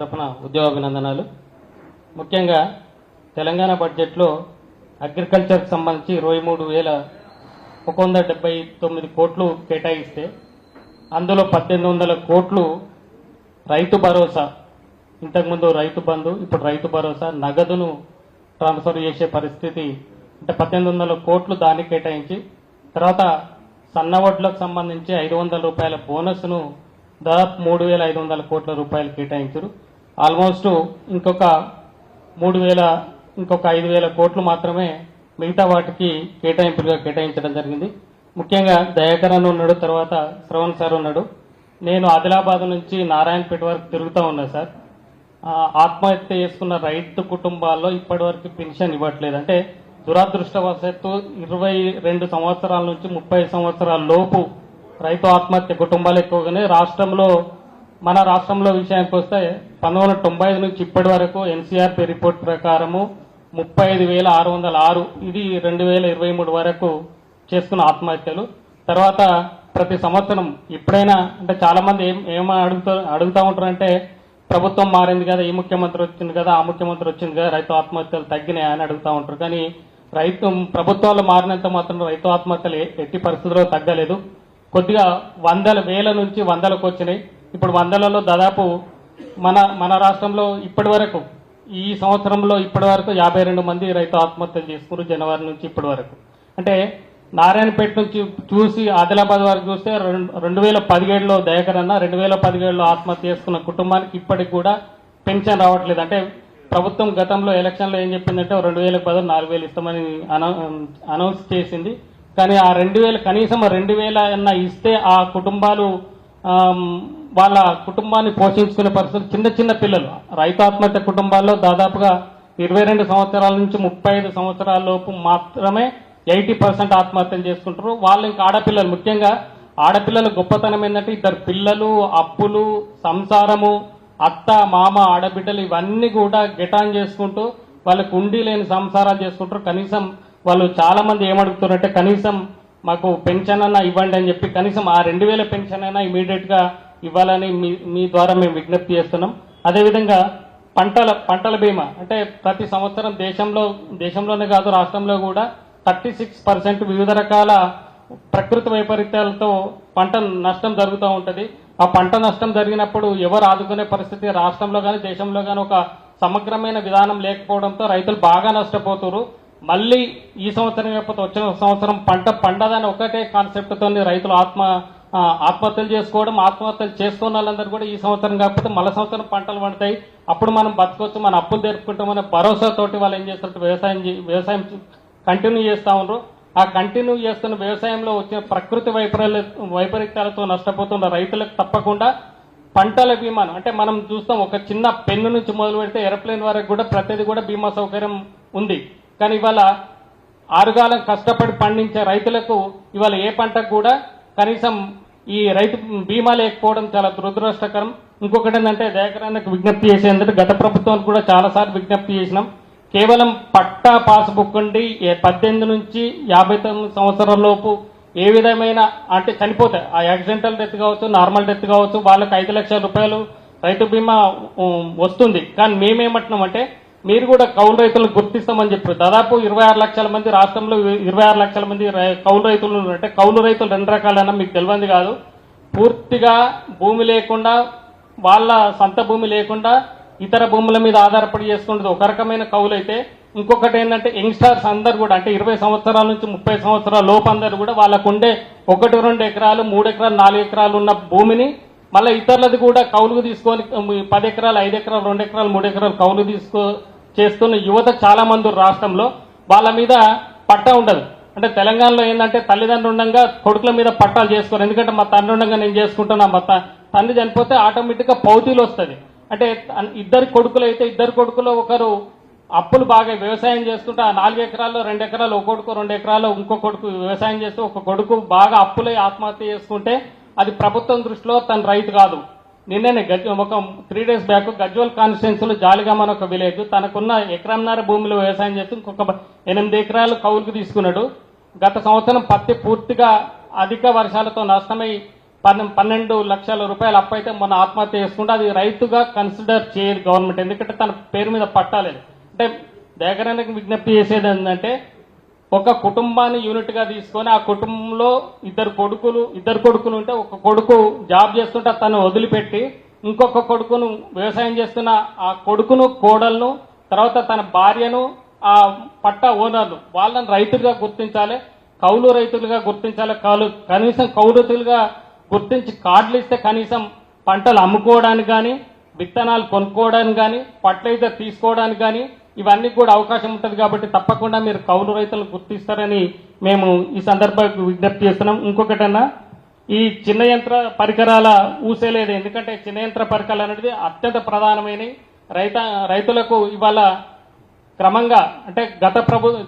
తరపున ఉద్యోగాభినందనాలు. ముఖ్యంగా తెలంగాణ బడ్జెట్లో అగ్రికల్చర్కి సంబంధించి 23,179 కోట్లు కేటాయిస్తే అందులో 1,800 కోట్లు రైతు భరోసా, ఇంతకుముందు రైతు బంధు, ఇప్పుడు రైతు భరోసా నగదును ట్రాన్స్ఫర్ చేసే పరిస్థితి. అంటే 1,800 కోట్లు దానికి కేటాయించి, తర్వాత సన్నవడ్లకు సంబంధించి 500 రూపాయల బోనస్ను దాదాపు 3,500 కోట్ల రూపాయలు కేటాయించారు. ఆల్మోస్ట్ ఇంకొక 5,000 కోట్లు మాత్రమే మిగతా వాటికి కేటాయింపులుగా కేటాయించడం జరిగింది. ముఖ్యంగా దయాకర్ అన్న ఉన్నాడు, తర్వాత శ్రవణ్ సార్ ఉన్నాడు. నేను ఆదిలాబాద్ నుంచి నారాయణపేట వరకు తిరుగుతూ ఉన్నా సార్. ఆత్మహత్య చేసుకున్న రైతు కుటుంబాల్లో ఇప్పటి వరకు పెన్షన్ ఇవ్వట్లేదు. అంటే దురదృష్టవశాత్తు 22 సంవత్సరాల నుంచి 30 సంవత్సరాల లోపు రైతు ఆత్మహత్య కుటుంబాలు ఎక్కువగానే మన రాష్ట్రంలో విషయానికి వస్తే 1995 నుంచి ఇప్పటి వరకు ఎన్సీఆర్పీ రిపోర్ట్ ప్రకారము 35,606, ఇది 2023 వరకు చేసుకున్న ఆత్మహత్యలు. తర్వాత ప్రతి సంవత్సరం ఎప్పుడైనా అంటే చాలా మంది అడుగుతూ ఉంటారంటే ప్రభుత్వం మారింది కదా, ఈ ముఖ్యమంత్రి వచ్చింది కదా, ఆ ముఖ్యమంత్రి వచ్చింది కదా, రైతు ఆత్మహత్యలు తగ్గినాయి అని అడుగుతూ ఉంటారు. కానీ ప్రభుత్వాలు మారినంత మాత్రం రైతు ఆత్మహత్యలు ఎట్టి పరిస్థితుల్లో తగ్గలేదు. కొద్దిగా వేల నుంచి వందలకు వచ్చినాయి. ఇప్పుడు వందలలో దాదాపు మన రాష్ట్రంలో ఈ సంవత్సరంలో ఇప్పటి వరకు 52 మంది రైతు ఆత్మహత్యలు చేసుకున్నారు జనవరి నుంచి ఇప్పటి వరకు. అంటే నారాయణపేట నుంచి చూసి ఆదిలాబాద్ వరకు చూస్తే 2017లో దయాకర్ అన్న 2017లో ఆత్మహత్య చేసుకున్న కుటుంబానికి ఇప్పటికి కూడా పెన్షన్ రావట్లేదు. అంటే ప్రభుత్వం గతంలో ఎలక్షన్లో ఏం చెప్పిందంటే 2000 బదులు 4,000 ఇస్తామని అనౌన్స్ చేసింది. కానీ ఆ 2,000 కనీసం 2,000 అన్న ఇస్తే ఆ కుటుంబాలు వాళ్ళ కుటుంబాన్ని పోషించుకునే పరిస్థితి. చిన్న పిల్లలు రైతు ఆత్మహత్య కుటుంబాల్లో దాదాపుగా 22 సంవత్సరాల నుంచి 35 సంవత్సరాల లోపు మాత్రమే 80% ఆత్మహత్యలు చేసుకుంటారు. వాళ్ళు ఇంకా ఆడపిల్లలు, ముఖ్యంగా ఆడపిల్లల గొప్పతనం ఏంటంటే ఇద్దరు పిల్లలు, అప్పులు, సంసారము, అత్త మామ, ఆడబిడ్డలు ఇవన్నీ కూడా గెటాన్ చేసుకుంటూ వాళ్ళకు ఉండి లేని సంసారాలు చేసుకుంటారు. కనీసం వాళ్ళు చాలా మంది ఏమడుగుతారంటే కనీసం మాకు పెన్షన్ అన్నా ఇవ్వండి అని చెప్పి కనీసం ఆ 2,000 పెన్షన్ అయినా ఇమీడియట్ గా ఇవ్వాలని మీ ద్వారా మేము విజ్ఞప్తి చేస్తున్నాం. అదేవిధంగా పంటల బీమా, అంటే ప్రతి సంవత్సరం దేశంలోనే కాదు రాష్ట్రంలో కూడా 36% వివిధ రకాల ప్రకృతి వైపరీత్యాలతో పంట నష్టం జరుగుతూ ఉంటుంది. ఆ పంట నష్టం జరిగినప్పుడు ఎవరు ఆదుకునే పరిస్థితి రాష్ట్రంలో కానీ దేశంలో కానీ ఒక సమగ్రమైన విధానం లేకపోవడంతో రైతులు బాగా నష్టపోతున్నారు. మళ్ళీ ఈ సంవత్సరం కాకపోతే వచ్చిన సంవత్సరం పంట పండదని ఒకటే కాన్సెప్ట్ తోని రైతులు ఆత్మహత్యలు చేసుకోవడం, ఆత్మహత్యలు చేసుకున్న వాళ్ళందరూ కూడా ఈ సంవత్సరం కాకపోతే మళ్ళీ సంవత్సరం పంటలు పండుతాయి, అప్పుడు మనం బతకొచ్చు, మన అప్పులు తెరుపుకుంటామనే భరోసాతోటి వాళ్ళు ఏం చేస్తారు, వ్యవసాయం కంటిన్యూ చేస్తూ ఉన్నారు. ఆ కంటిన్యూ చేస్తున్న వ్యవసాయంలో వచ్చిన ప్రకృతి వైపరీత్యాలతో నష్టపోతున్న రైతులకు తప్పకుండా పంటల బీమాను, అంటే మనం చూస్తాం ఒక చిన్న పెన్ను నుంచి మొదలు పెడితే ఏరోప్లేన్ వరకు కూడా ప్రతిదీ కూడా బీమా సౌకర్యం ఉంది. కానీ ఇవాళ ఆరుగాలం కష్టపడి పండించే రైతులకు ఇవాళ ఏ పంటకు కూడా కనీసం ఈ రైతు బీమా లేకపోవడం చాలా దురదృష్టకరం. ఇంకొకటి ఏంటంటే దయాకరానికి విజ్ఞప్తి చేసేందుకు గత ప్రభుత్వానికి కూడా చాలాసార్లు విజ్ఞప్తి చేసినాం. కేవలం పట్టా పాస్బుక్ ఉండి 18 నుంచి 59 సంవత్సరాల లోపు ఏ విధమైన అంటే చనిపోతాయి, ఆ యాక్సిడెంటల్ డెత్ కావచ్చు, నార్మల్ డెత్ కావచ్చు, వాళ్ళకి 5 లక్షల రూపాయలు రైతు బీమా వస్తుంది. కానీ మేమేమంటున్నాం అంటే మీరు కూడా కౌలు రైతులను గుర్తిస్తామని చెప్పారు. దాదాపు 26 లక్షల మంది రాష్ట్రంలో 26 లక్షల మంది కౌలు రైతులు అంటే కౌలు రైతులు 2 రకాలన్నా మీకు తెలియంది కాదు. పూర్తిగా భూమి లేకుండా, వాళ్ళ సొంత భూమి లేకుండా ఇతర భూముల మీద ఆధారపడి చేసుకుంటుంది ఒక రకమైన కౌలు అయితే, ఇంకొకటి ఏంటంటే యంగ్స్టర్స్ అందరు కూడా అంటే 20 సంవత్సరాల నుంచి 30 సంవత్సరాల లోపు అందరు కూడా వాళ్ళకు ఉండే 1-2 ఎకరాలు, 3 ఎకరాలు, 4 ఎకరాలు ఉన్న భూమిని మళ్ళీ ఇతరులది కూడా కౌలుకు తీసుకొని 10 ఎకరాలు, 5 ఎకరాలు, 2 ఎకరాలు, 3 ఎకరాలు కౌలు చేస్తున్న యువత చాలా మంది రాష్ట్రంలో వాళ్ళ మీద పట్టా ఉండదు. అంటే తెలంగాణలో ఏంటంటే తల్లిదండ్రులు ఉండగా కొడుకుల మీద పట్టాలు చేసుకోరు. ఎందుకంటే మా తండ్రి ఉండగా నేను చేసుకుంటున్నా, మా తండ్రి చనిపోతే ఆటోమేటిక్గా పౌతీలు వస్తుంది. అంటే ఇద్దరు కొడుకులు ఒకరు అప్పులు బాగా వ్యవసాయం చేసుకుంటే ఆ 4 ఎకరాల్లో 2 ఎకరాలు ఒక కొడుకు, 2 ఎకరాల్లో ఇంకో కొడుకు వ్యవసాయం చేస్తూ ఒక కొడుకు బాగా అప్పులై ఆత్మహత్య చేసుకుంటే అది ప్రభుత్వం దృష్టిలో తన రైతు కాదు. నిన్ననే ఒక 3 days బ్యాక్ గజ్వల్ కాన్స్టిట్యున్సీలో జాలిగామని ఒక విలేజ్ తనకున్న 1.5 ఎకరం భూమిలో వ్యవసాయం చేస్తూ ఇంకొక 8 ఎకరాలు కౌలుకు తీసుకున్నాడు. గత సంవత్సరం పత్తి పూర్తిగా అధిక వర్షాలతో నష్టమై 12 లక్షల రూపాయలు అప్పు అయితే మొన్న ఆత్మహత్య చేసుకుంటే అది రైతుగా కన్సిడర్ చేయదు గవర్నమెంట్. ఎందుకంటే తన పేరు మీద పట్టాలేదు. అంటే దయాకరానికి విజ్ఞప్తి చేసేది ఏంటంటే ఒక కుటుంబాన్ని యూనిట్ గా తీసుకొని ఆ కుటుంబంలో ఇద్దరు కొడుకులు ఉంటే ఒక కొడుకు జాబ్ చేస్తుంటే తను వదిలిపెట్టి ఇంకొక కొడుకును వ్యవసాయం చేస్తున్న ఆ కొడుకును కోడలను తర్వాత తన భార్యను ఆ పట్ట ఓనర్లు వాళ్ళని రైతులుగా గుర్తించాలి, కౌలు రైతులుగా గుర్తించాలి. కనీసం కౌలు రైతులుగా గుర్తించి కార్డులు ఇస్తే కనీసం పంటలు అమ్ముకోవడానికి కానీ విత్తనాలు కొనుక్కోవడానికి కానీ ఫర్టిలైజర్ తీసుకోవడానికి కానీ ఇవన్నీ కూడా అవకాశం ఉంటుంది. కాబట్టి తప్పకుండా మీరు కౌలు రైతులను గుర్తిస్తారని మేము ఈ సందర్భంగా విజ్ఞప్తి చేస్తున్నాం. ఇంకొకటన్నా ఈ చిన్న యంత్ర పరికరాల ఊసేలేదు. ఎందుకంటే చిన్న యంత్ర పరికరాలు అనేది అత్యంత ప్రధానమైన రైతులకు ఇవాళ క్రమంగా అంటే గత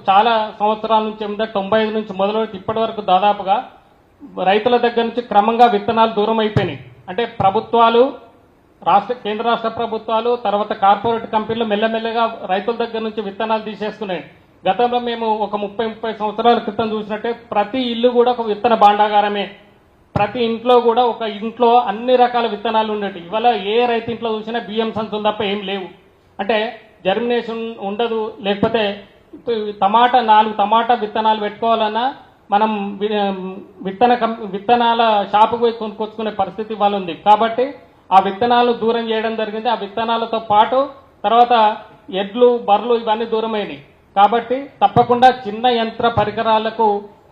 చాలా సంవత్సరాల నుంచి 95 నుంచి మొదలెట్టి ఇప్పటి వరకు దాదాపుగా రైతుల దగ్గర నుంచి క్రమంగా విత్తనాలు దూరం అయిపోయినాయి. అంటే ప్రభుత్వాలు కేంద్ర రాష్ట్ర ప్రభుత్వాలు తర్వాత కార్పొరేట్ కంపెనీలు మెల్లమెల్లగా రైతుల దగ్గర నుంచి విత్తనాలు తీసేసుకున్నాయి. గతంలో మేము ఒక 30 సంవత్సరాల క్రితం చూసినట్టే ప్రతి ఇల్లు కూడా ఒక విత్తన భాండాగారమే. ప్రతి ఇంట్లో కూడా ఒక ఇంట్లో అన్ని రకాల విత్తనాలు ఉండేవి. ఇవాళ ఏ రైతు ఇంట్లో చూసినా బియ్యం సంచులు తప్ప ఏం లేవు. అంటే జర్మినేషన్ ఉండదు. లేకపోతే 4 టమాటా విత్తనాలు పెట్టుకోవాలన్నా మనం విత్తనాల షాపుకు పోయి కొనుక్కొచ్చుకునే పరిస్థితి వాళ్ళు ఉంది. కాబట్టి ఆ విత్తనాలు దూరం చేయడం జరిగింది. ఆ విత్తనాలతో పాటు తర్వాత ఎడ్లు బర్రెలు ఇవన్నీ దూరమైనవి. కాబట్టి తప్పకుండా చిన్న యంత్ర పరికరాలకు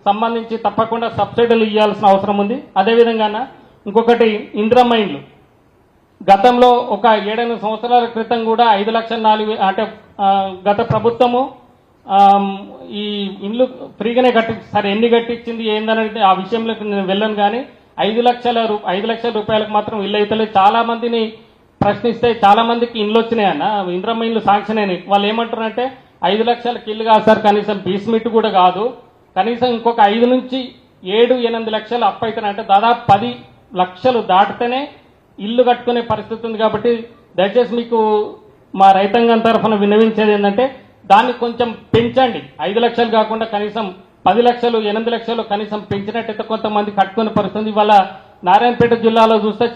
సంబంధించి తప్పకుండా సబ్సిడీలు ఇవ్వాల్సిన అవసరం ఉంది. అదేవిధంగా ఇంకొకటి ఇందిరమ్మ ఇండ్లు గతంలో ఒక 7-8 సంవత్సరాల క్రితం కూడా 5,04,000 అంటే గత ప్రభుత్వము ఈ ఇండ్లు ఫ్రీగానే సరే ఎన్ని కట్టించింది ఏందనేది ఆ విషయంలోకి నేను వెళ్ళను. కానీ 5 లక్షల రూపాయలకు మాత్రం ఇల్లు అయితే చాలా మందిని ప్రశ్నిస్తే చాలా మందికి ఇండ్లు వచ్చినాయన్న, ఇందిరమ్మ ఇండ్లు శాంక్షన్ అయినాయి. వాళ్ళు ఏమంటారంటే 5 లక్షలకి ఇల్లు కాదు సార్, కనీసం బేస్మెంట్ కూడా కాదు, కనీసం ఇంకొక 5 నుంచి 7-8 లక్షలు అప్పు అవుతాయంటే దాదాపు 10 లక్షలు దాటితేనే ఇల్లు కట్టుకునే పరిస్థితి ఉంది. కాబట్టి దయచేసి మీకు మా రైతాంగం తరఫున విన్నవించేది ఏంటంటే దాన్ని కొంచెం పెంచండి. 5 లక్షలు కాకుండా కనీసం 10 లక్షలు 8 లక్షలు కనీసం పెంచినట్టయితే కొంతమంది కట్టుకునే పరిస్థితి. ఇవాళ నారాయణపేట జిల్లాలో చూస్తే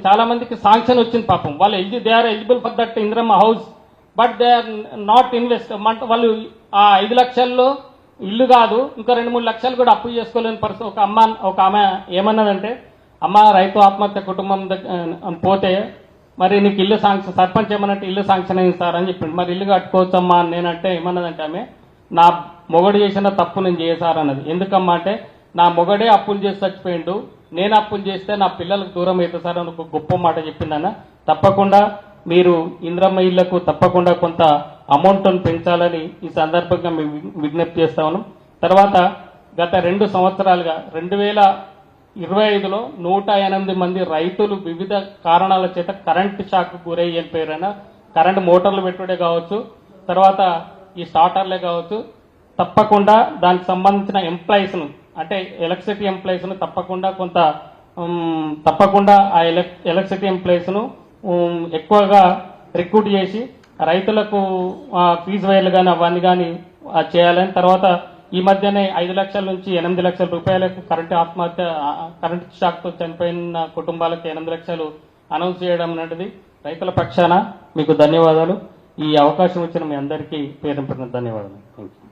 చాలా మందికి శాంక్షన్ వచ్చింది. పాపం వాళ్ళు they are eligible for that Indiramma house, but they are not invest. వాళ్ళు ఆ 5 లక్షల్లో ఇల్లు కాదు ఇంకా 2-3 లక్షలు కూడా అప్పు చేసుకోలేని పరిస్థితి. ఒక ఆమె ఏమన్నదంటే, అమ్మ రైతు ఆత్మహత్య కుటుంబం పోతే మరి నీకు ఇల్లు శాంక్షన్ సర్పంచ్ ఏమన్నట్టు ఇల్లు శాంక్షన్ అయింది సార్ అని చెప్పింది. మరి ఇల్లు కట్టుకోవచ్చమ్మా అని నేనంటే ఏమన్నదంటే ఆమె, నా మొగడు చేసిన తప్పు నేను చేశారు అన్నది. ఎందుకమ్మా అంటే నా మొగడే అప్పులు చేసి చచ్చిపోయిండు, నేను అప్పులు చేస్తే నా పిల్లలకు దూరం అవుతుంది సార్ అని ఒక గొప్ప మాట చెప్పిందన్న. తప్పకుండా మీరు ఇందిరమ్మ ఇళ్లకు తప్పకుండా కొంత అమౌంట్ను పెంచాలని ఈ సందర్భంగా మేము విజ్ఞప్తి చేస్తా ఉన్నాం. తర్వాత గత 2 సంవత్సరాలుగా 2025లో 108 మంది రైతులు వివిధ కారణాల చేత కరెంటు షాక్ గురై చనిపోయారైనా, కరెంటు మోటార్లు పెట్టుడే కావచ్చు, తర్వాత ఈ స్టార్టర్లే కావచ్చు. తప్పకుండా దానికి సంబంధించిన ఎంప్లాయీస్ను అంటే ఎలక్ట్రిసిటీ ఎంప్లాయీస్ను తప్పకుండా ఆ ఎలక్ట్రిసిటీ ఎంప్లాయీస్ను ఎక్కువగా రిక్రూట్ చేసి రైతులకు ఫీజు వేయలు కానీ అవన్నీ కానీ చేయాలని. తర్వాత ఈ మధ్యనే 5 లక్షల నుంచి 8 లక్షల రూపాయలకు కరెంటు షాక్తో చనిపోయిన కుటుంబాలకు 8 లక్షలు అనౌన్స్ చేయడం అనేది రైతుల పక్షాన మీకు ధన్యవాదాలు. ఈ అవకాశం ఇచ్చిన మీ అందరికీ పేరు ధన్యవాదాలు. Thank you.